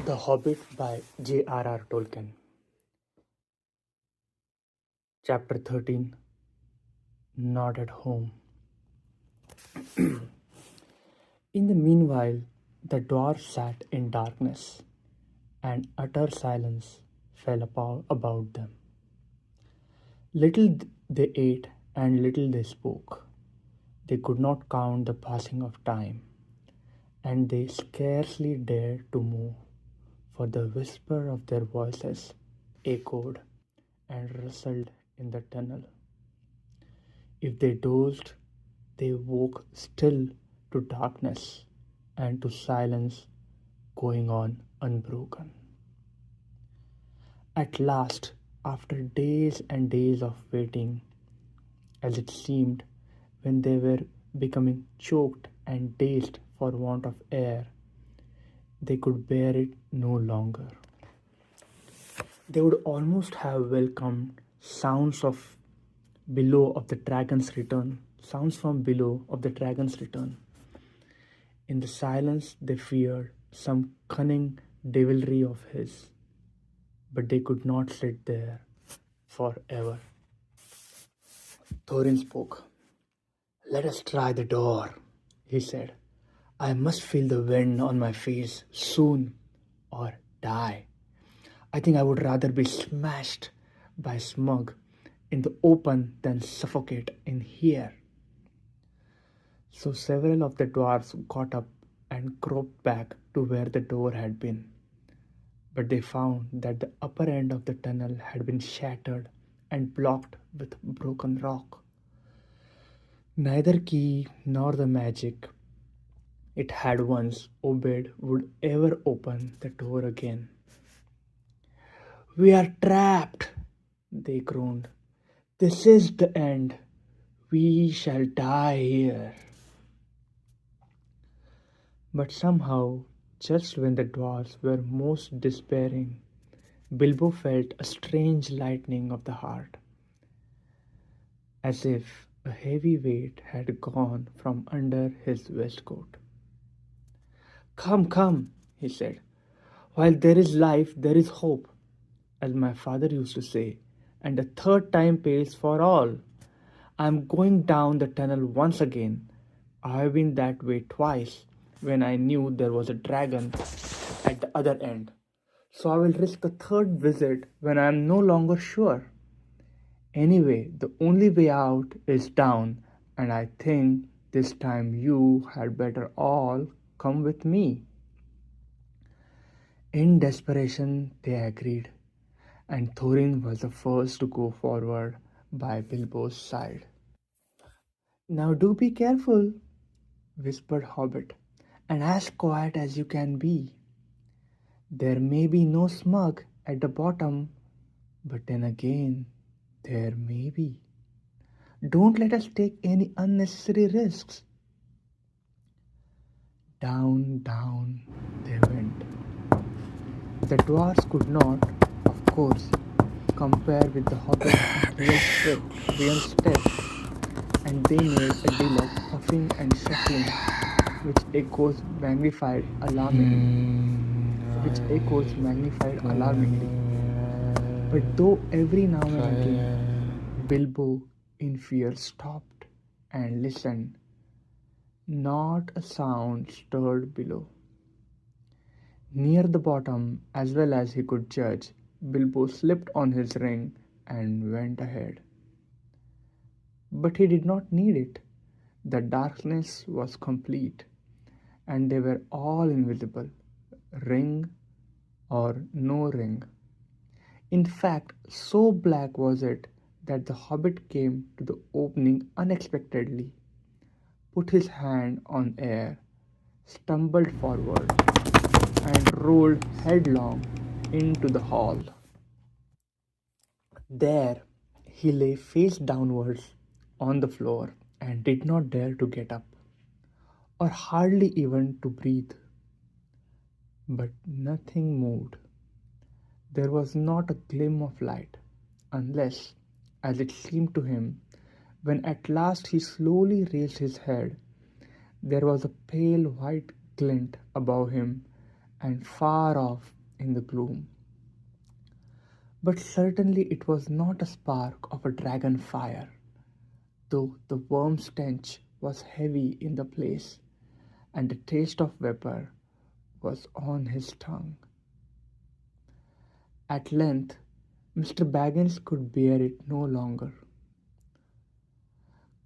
The Hobbit by J.R.R. Tolkien. Chapter 13. Not at Home. In the meanwhile, the dwarfs sat in darkness, and utter silence fell about them. Little they ate, and little they spoke. They could not count the passing of time, and they scarcely dared to move, for the whisper of their voices echoed and rustled in the tunnel. If they dozed, they woke still to darkness and to silence going on unbroken. At last, after days and days of waiting, as it seemed, when they were becoming choked and dazed for want of air, they could bear it no longer. They would almost have welcomed sounds from below of the dragon's return. In the silence, they feared some cunning devilry of his, but they could not sit there forever. Thorin spoke. "Let us try the door," he said. "I must feel the wind on my face soon or die. I think I would rather be smashed by smug in the open than suffocate in here." So several of the dwarfs got up and groped back to where the door had been. But they found that the upper end of the tunnel had been shattered and blocked with broken rock. Neither key nor the magic it had once obeyed would ever open the door again. "We are trapped," they groaned. "This is the end. We shall die here." But somehow, just when the dwarfs were most despairing, Bilbo felt a strange lightening of the heart, as if a heavy weight had gone from under his waistcoat. "Come, come," he said. "While there is life, there is hope, as my father used to say, and a third time pays for all. I am going down the tunnel once again. I have been that way twice, when I knew there was a dragon at the other end. So I will risk a third visit when I am no longer sure. Anyway, the only way out is down, and I think this time you had better all come with me." In desperation, they agreed, and Thorin was the first to go forward by Bilbo's side. "Now do be careful," whispered Hobbit, "and as quiet as you can be. There may be no smug at the bottom, but then again, there may be. Don't let us take any unnecessary risks." Down, down they went. The dwarfs could not, of course, compare with the Hobbit's real steps, and they made a deal of puffing and shuffling, which echoes magnified alarmingly. But though every now and again Bilbo in fear stopped and listened, not a sound stirred below. Near the bottom, as well as he could judge, Bilbo slipped on his ring and went ahead. But he did not need it. The darkness was complete, and they were all invisible, ring or no ring. In fact, so black was it that the hobbit came to the opening unexpectedly, put his hand on air, stumbled forward, and rolled headlong into the hall. There he lay face downwards on the floor and did not dare to get up, or hardly even to breathe. But nothing moved. There was not a gleam of light, unless, as it seemed to him, when at last he slowly raised his head, there was a pale white glint above him, and far off in the gloom. But certainly it was not a spark of a dragon fire, though the warm stench was heavy in the place, and the taste of vapor was on his tongue. At length, Mr. Baggins could bear it no longer.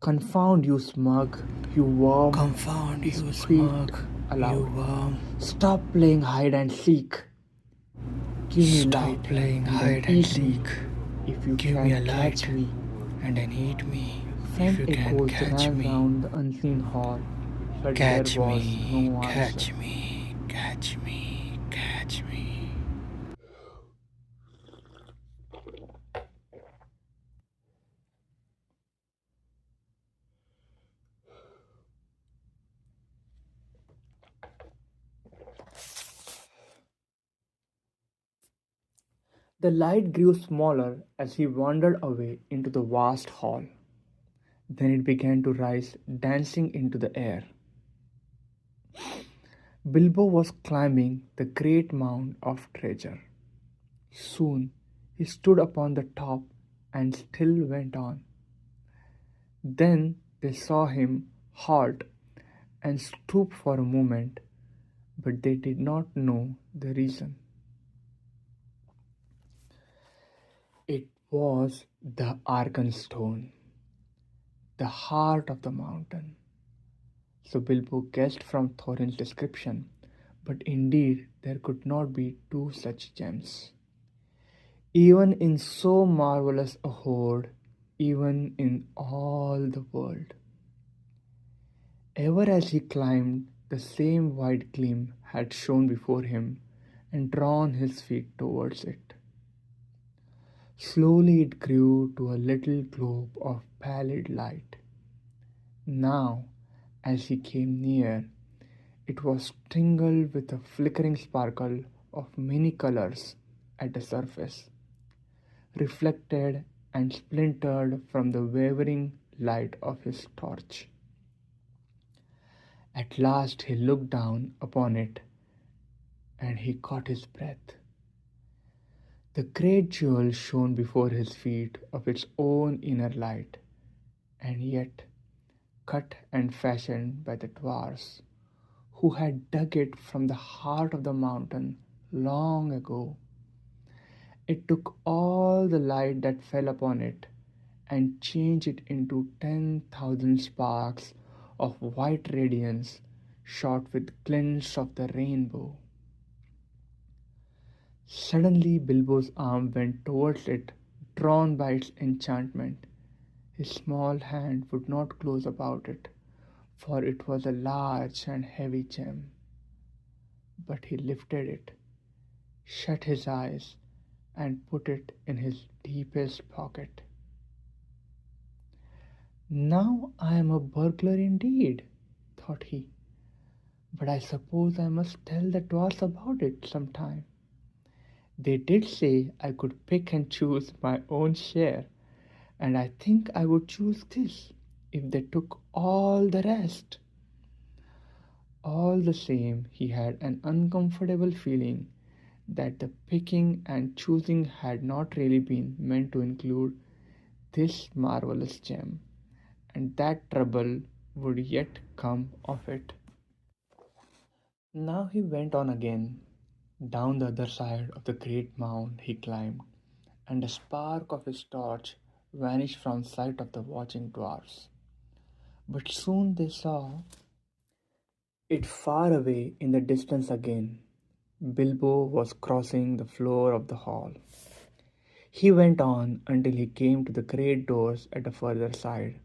"Confound you, Smug, you worm!" Confound he you, squeaked Smug, you aloud. worm. "Stop playing hide and seek. Give me Stop light playing and hide then and eat me seek. if you Give can me a catch light me." and then eat me if Faint you can echoes catch ran me. round the unseen hall, but Catch there was me, no answer. catch me, catch me, catch me. The light grew smaller as he wandered away into the vast hall. Then it began to rise, dancing into the air. Bilbo was climbing the great mound of treasure. Soon he stood upon the top and still went on. Then they saw him halt and stoop for a moment, but they did not know the reason. It was the Arkenstone, the heart of the mountain. So Bilbo guessed from Thorin's description, but indeed there could not be two such gems. Even in so marvelous a hoard, even in all the world. Ever as he climbed, the same white gleam had shone before him and drawn his feet towards it. Slowly it grew to a little globe of pallid light. Now, as he came near, it was tingled with a flickering sparkle of many colors at the surface, reflected and splintered from the wavering light of his torch. At last he looked down upon it, and he caught his breath. The great jewel shone before his feet of its own inner light, and yet cut and fashioned by the dwarfs, who had dug it from the heart of the mountain long ago. It took all the light that fell upon it and changed it into 10,000 sparks of white radiance shot with glints of the rainbow. Suddenly Bilbo's arm went towards it, drawn by its enchantment. His small hand would not close about it, for it was a large and heavy gem. But he lifted it, shut his eyes, and put it in his deepest pocket. "Now I am a burglar indeed," thought he, "but I suppose I must tell the dwarfs about it some time. They did say I could pick and choose my own share, and I think I would choose this if they took all the rest." All the same, he had an uncomfortable feeling that the picking and choosing had not really been meant to include this marvelous gem, and that trouble would yet come of it. Now he went on again. Down the other side of the great mound he climbed, and a spark of his torch vanished from sight of the watching dwarfs. But soon they saw it far away in the distance again. Bilbo was crossing the floor of the hall. He went on until he came to the great doors at the further side,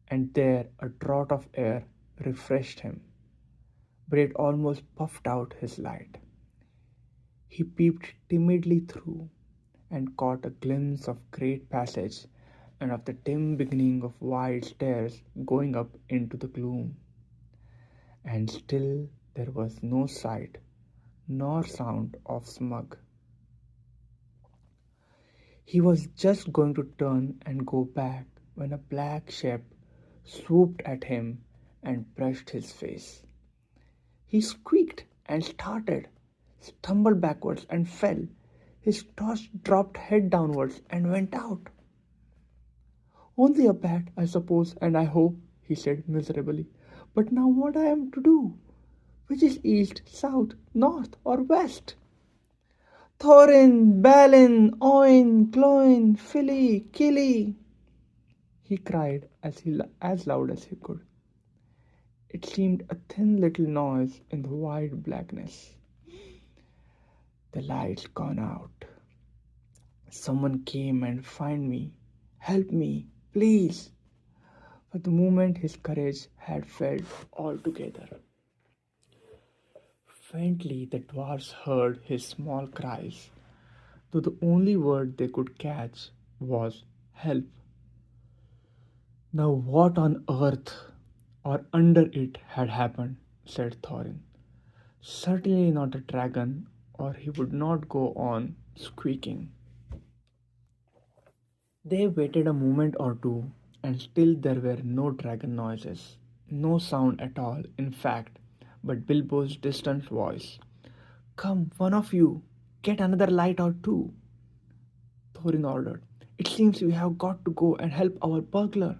and there a draught of air refreshed him, but it almost puffed out his light. He peeped timidly through, and caught a glimpse of great passage and of the dim beginning of wide stairs going up into the gloom. And still there was no sight nor sound of Smug. He was just going to turn and go back when a black shape swooped at him and brushed his face. He squeaked and started, stumbled backwards and fell. His torch dropped head downwards and went out. Only a bat, I suppose, and I hope, he said miserably. But now what I am to do? Which is east, south, north, or west? Thorin, Balin, Oin, Gloin, Philly, Killy, he cried as loud as he could. It seemed a thin little noise in the wide blackness. The light's gone out. Someone came and find me. Help me, please. For the moment his courage had failed altogether. Faintly the dwarfs heard his small cries, though the only word they could catch was help. Now what on earth or under it had happened, said Thorin. Certainly not a dragon, or he would not go on squeaking. They waited a moment or two, and still there were no dragon noises, no sound at all, in fact, but Bilbo's distant voice. Come, one of you, get another light or two, Thorin ordered. It seems we have got to go and help our burglar.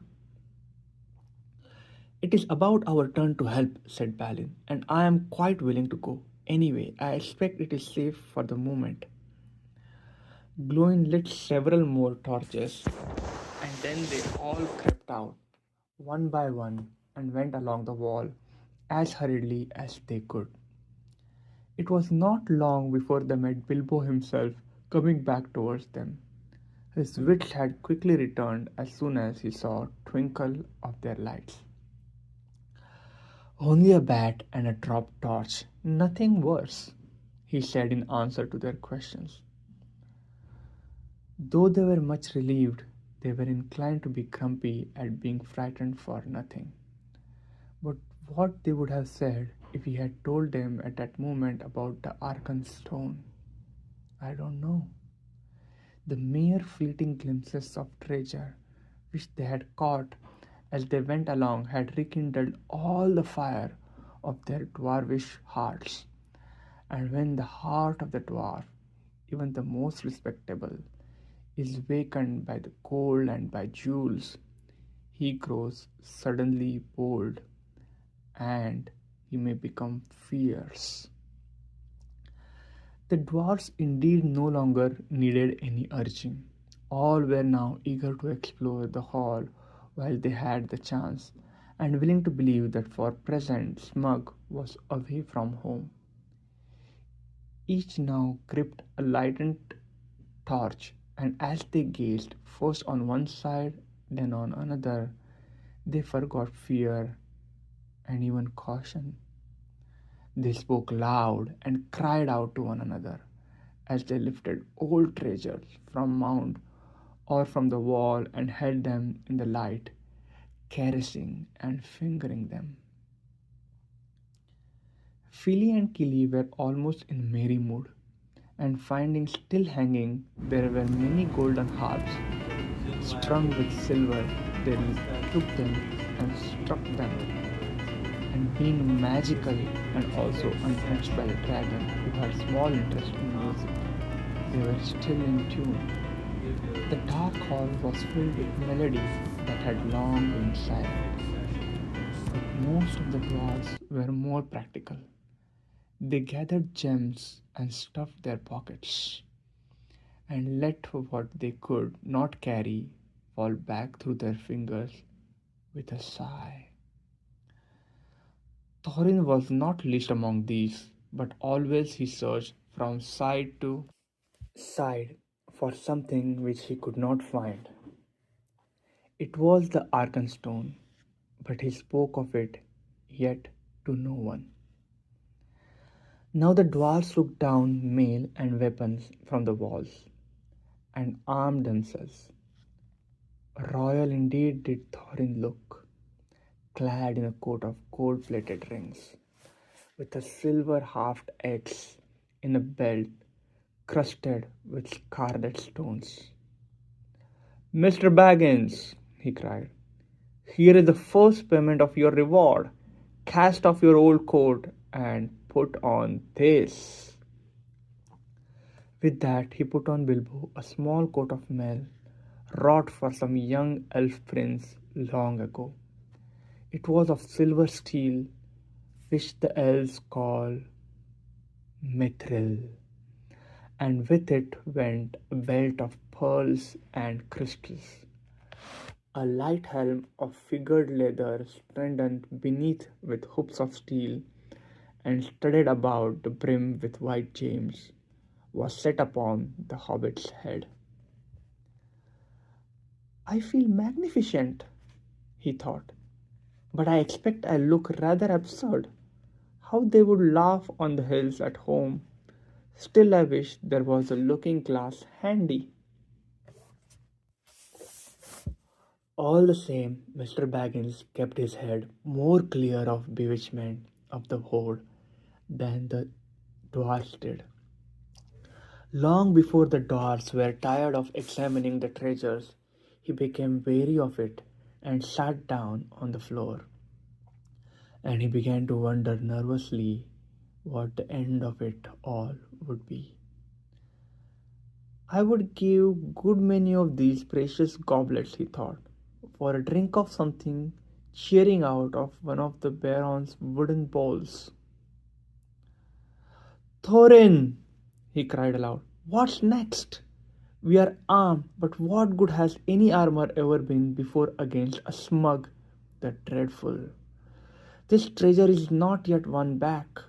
It is about our turn to help, said Balin, and I am quite willing to go. Anyway, I expect it is safe for the moment. Gloin lit several more torches, and then they all crept out, one by one, and went along the wall as hurriedly as they could. It was not long before they met Bilbo himself coming back towards them. His wits had quickly returned as soon as he saw the twinkle of their lights. Only a bat and a dropped torch, nothing worse, he said in answer to their questions. Though they were much relieved, they were inclined to be grumpy at being frightened for nothing. But what they would have said if he had told them at that moment about the Arkenstone, I don't know. The mere fleeting glimpses of treasure which they had caught as they went along had rekindled all the fire of their dwarfish hearts. And when the heart of the dwarf, even the most respectable, is wakened by the cold and by jewels, he grows suddenly bold, and he may become fierce. The dwarfs indeed no longer needed any urging. All were now eager to explore the hall while they had the chance, and willing to believe that for present Smug was away from home. Each now gripped a lighted torch, and as they gazed first on one side, then on another, they forgot fear and even caution. They spoke loud and cried out to one another as they lifted old treasures from mound or from the wall and held them in the light, caressing and fingering them. Philly and Killy were almost in merry mood, and finding still hanging there were many golden harps strung with silver, they took them and struck them, and being magical and also untouched by the dragon, who had small interest in music, they were still in tune. The dark hall was filled with melody that had long been silent. But most of the dwarfs were more practical. They gathered gems and stuffed their pockets, and let what they could not carry fall back through their fingers with a sigh. Thorin was not least among these, but always he searched from side to side for something which he could not find. It was the Arkenstone, but he spoke of it yet to no one. Now the dwarfs took down mail and weapons from the walls, and armed themselves. Royal indeed did Thorin look, clad in a coat of gold-plated rings, with a silver haft axe in a belt crusted with scarlet stones. Mr. Baggins, he cried, here is the first payment of your reward. Cast off your old coat and put on this. With that, he put on Bilbo a small coat of mail, wrought for some young elf prince long ago. It was of silver steel, which the elves call mithril, and with it went a belt of pearls and crystals. A light helm of figured leather, strengthened beneath with hoops of steel, and studded about the brim with white gems, was set upon the hobbit's head. I feel magnificent, he thought, but I expect I look rather absurd. How they would laugh on the hills at home. Still, I wish there was a looking glass handy. All the same, Mr. Baggins kept his head more clear of bewitchment of the hoard than the dwarfs did. Long before the dwarfs were tired of examining the treasures, he became weary of it and sat down on the floor. And he began to wonder nervously what the end of it all would be. I would give good many of these precious goblets, he thought, for a drink of something cheering out of one of the Baron's wooden bowls. Thorin! He cried aloud. What's next? We are armed, but what good has any armor ever been before against a smug, the dreadful? This treasure is not yet won back.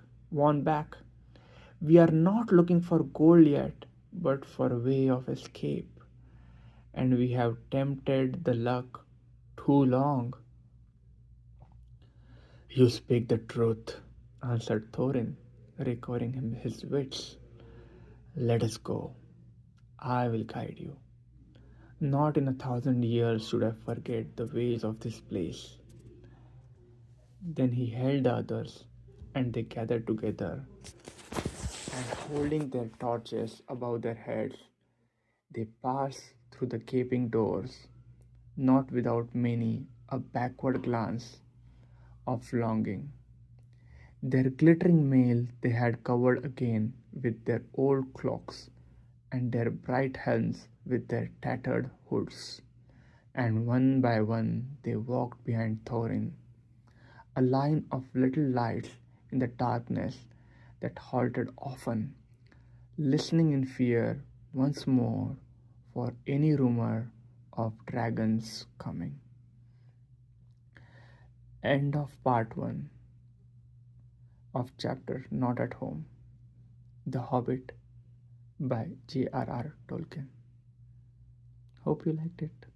We are not looking for gold yet, but for a way of escape. And we have tempted the luck too long. You speak the truth, answered Thorin, recovering his wits. Let us go. I will guide you. Not in 1,000 years should I forget the ways of this place. Then he held the others, and they gathered together, and holding their torches above their heads, they passed through the gaping doors, not without many a backward glance of longing. Their glittering mail they had covered again with their old cloaks, and their bright helms with their tattered hoods. And one by one they walked behind Thorin, a line of little lights in the darkness that halted often, listening in fear once more for any rumor of dragons coming. End of part 1 of chapter Not at Home. The Hobbit by J.R.R. Tolkien. Hope you liked it.